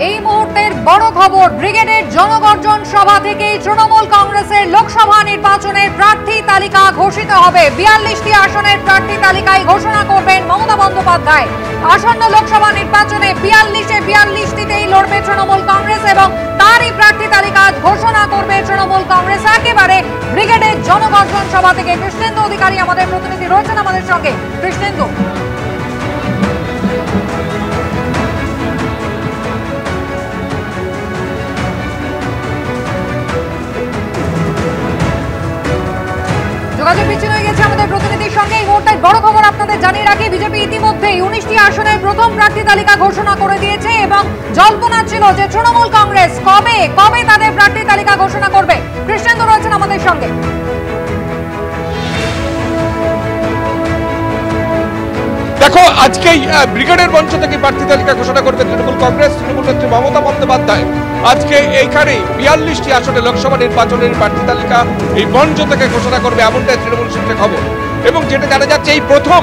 এই মুহূর্তের বড় খবর, ব্রিগেডের জনগর্জন সভা থেকেই তৃণমূল কংগ্রেসের লোকসভা নির্বাচনের প্রার্থী তালিকা ঘোষিত হবে। 42টি আসনের প্রার্থী তালিকায় ঘোষণা করবেন মমতা বন্দ্যোপাধ্যায়। আসন্ন লোকসভা নির্বাচনে 42টিতেই লড়বে তৃণমূল কংগ্রেস এবং তারই প্রার্থী তালিকা ঘোষণা করবে তৃণমূল কংগ্রেস। একেবারে ব্রিগেডের জনগর্জন সভা থেকে কৃষ্ণেন্দু অধিকারী আমাদের প্রতিনিধি রয়েছেন আমাদের সঙ্গে। কৃষ্ণেন্দু, যোগাযোগ বিচ্ছিন্ন হয়ে গেছে আমাদের প্রতিনিধির সঙ্গে। এই মুহূর্তে বড় খবর আপনাদের জানিয়ে রাখি, বিজেপি ইতিমধ্যেই 19টি আসনের প্রথম প্রার্থী তালিকা ঘোষণা করে দিয়েছে এবং জল্পনা ছিল যে তৃণমূল কংগ্রেস কবে তাদের প্রার্থী তালিকা ঘোষণা করবে। কৃষ্ণেন্দু রয়েছেন আমাদের সঙ্গে। দেখো, আজকেই ব্রিগেডের মঞ্চ থেকে প্রার্থী তালিকা ঘোষণা করবে তৃণমূল কংগ্রেস। তৃণমূল নেত্রী মমতা বন্দ্যোপাধ্যায় আজকে এইখানে 42টি আসনে লোকসভা নির্বাচনের প্রার্থী তালিকা এই মঞ্চ থেকে ঘোষণা করবে, এমনটাই তৃণমূল সূত্রে খবর। এবং যেটা জানা যাচ্ছে, এই প্রথম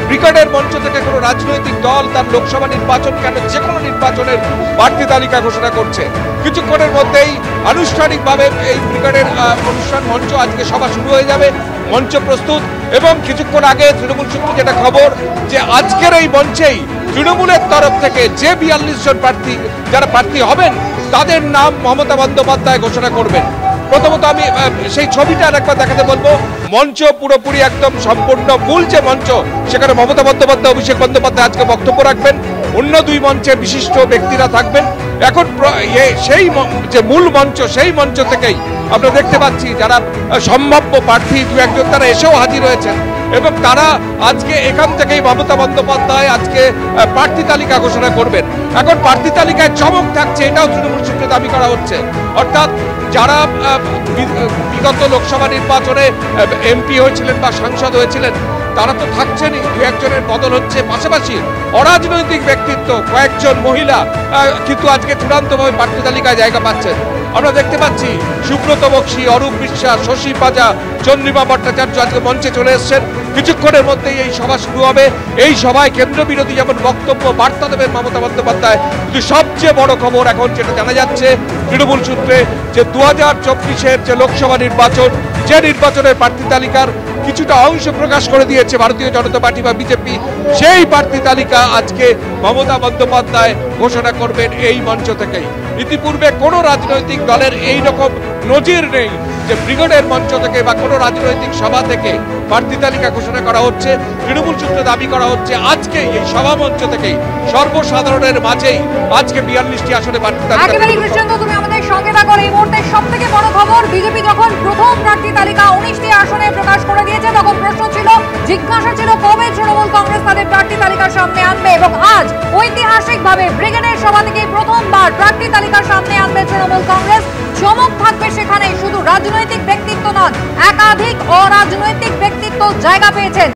ব্রিগেডের মঞ্চ থেকে কোনো রাজনৈতিক দল তার লোকসভা নির্বাচন কেন যে কোনো নির্বাচনের প্রার্থী তালিকা ঘোষণা করছে। কিছুক্ষণের মধ্যেই আনুষ্ঠানিকভাবে এই ব্রিগেডের অনুষ্ঠান মঞ্চ আজকে সভা শুরু হয়ে যাবে, মঞ্চ প্রস্তুত। এবং কিছুক্ষণ আগে তৃণমূল সূত্রে যেটা খবর যে আজকের এই মঞ্চেই তৃণমূলের তরফ থেকে যে 42 জন প্রার্থী যারা প্রার্থী হবেন তাদের নাম মমতা বন্দ্যোপাধ্যায় ঘোষণা করবেন। প্রথমত আমি সেই ছবিটা আরেকবার দেখাতে বলবো। মঞ্চ পুরোপুরি একদম সম্পূর্ণ মূল যে মঞ্চ, সেখানে মমতা বন্দ্যোপাধ্যায়, অভিষেক বন্দ্যোপাধ্যায় আজকে বক্তব্য রাখবেন, অন্য দুই মঞ্চে বিশিষ্ট ব্যক্তিরা থাকবেন। এখন সেই যে মূল মঞ্চ, সেই মঞ্চ থেকেই আমরা দেখতে পাচ্ছি যারা সম্ভাব্য প্রার্থী দু একজন তারা এসেও হাজির হয়েছেন এবং তারা আজকে এখান থেকেই মমতা বন্দ্যোপাধ্যায় আজকে প্রার্থী তালিকা ঘোষণা করবেন। এখন প্রার্থী তালিকায় চমক থাকছে, এটাও তৃণমূল সূত্রে দাবি করা হচ্ছে। অর্থাৎ যারা বিগত লোকসভা নির্বাচনে এমপি হয়েছিলেন বা সাংসদ হয়েছিলেন তারা তো থাকছেনই, দু একজনের বদল হচ্ছে। পাশাপাশি অরাজনৈতিক ব্যক্তিত্ব কয়েকজন মহিলা কিন্তু আজকে চূড়ান্তভাবে প্রার্থী তালিকায় জায়গা পাচ্ছেন। আমরা দেখতে পাচ্ছি সুব্রত বক্সী, অরূপ বিশ্বাস, শশী পাজা, চন্দ্রিমা ভট্টাচার্য আজকে মঞ্চে চলে এসছেন। কিছুক্ষণের মধ্যেই এই সভা শুরু হবে। এই সভায় কেন্দ্র বিরোধী যেমন বক্তব্য বার্তা দেবেন মমতা বন্দ্যোপাধ্যায়, কিন্তু সবচেয়ে বড় খবর এখন যেটা জানা যাচ্ছে তৃণমূল সূত্রে যে 2024-এর যে লোকসভা নির্বাচন, যে নির্বাচনের প্রার্থী তালিকার কিছুটা অংশ প্রকাশ করে দিয়েছে ভারতীয় জনতা পার্টি বা বিজেপি, সেই প্রার্থী তালিকা আজকে মমতা বন্দ্যোপাধ্যায় ঘোষণা করবেন এই মঞ্চ থেকেই। ইতিপূর্বে কোনো রাজনৈতিক দলের এই রকম নজির নেই যে ব্রিগেডের মঞ্চ থেকে বা কোনো রাজনৈতিক সভা থেকে প্রার্থী তালিকা ঘোষণা করা হচ্ছে। তৃণমূল সূত্রে দাবি করা হচ্ছে আজকে এই সভা মঞ্চ থেকেই সর্বসাধারণের মাঝেই আজকে 42টি আসনে প্রার্থী তালিকা। একেবারে কৃষ্ণেন্দু, তুমি আমাদের সঙ্গে থাকো। এই মুহূর্তে সবথেকে বড় খবর, বিজেপি যখন প্রথম প্রার্থী তালিকা 19টি আসনে প্রকাশ করে দিয়েছে তখন প্রশ্ন ছিল, জিজ্ঞাসা ছিল কবে তৃণমূল কংগ্রেস তাদের প্রার্থী তালিকার সামনে আনবে। এবং আজ ঐতিহাসিকভাবে ব্রিগেডের সভা থেকে প্রথমবার প্রার্থী তালিকার সামনে আনবে তৃণমূল কংগ্রেস। চমক থাকবে সেখানে, শুধু রাজনৈতিক ব্যক্তিত্ব নন, একাধিক অরাজনৈতিক ব্যক্তিত্ব জায়গা পেয়েছেন।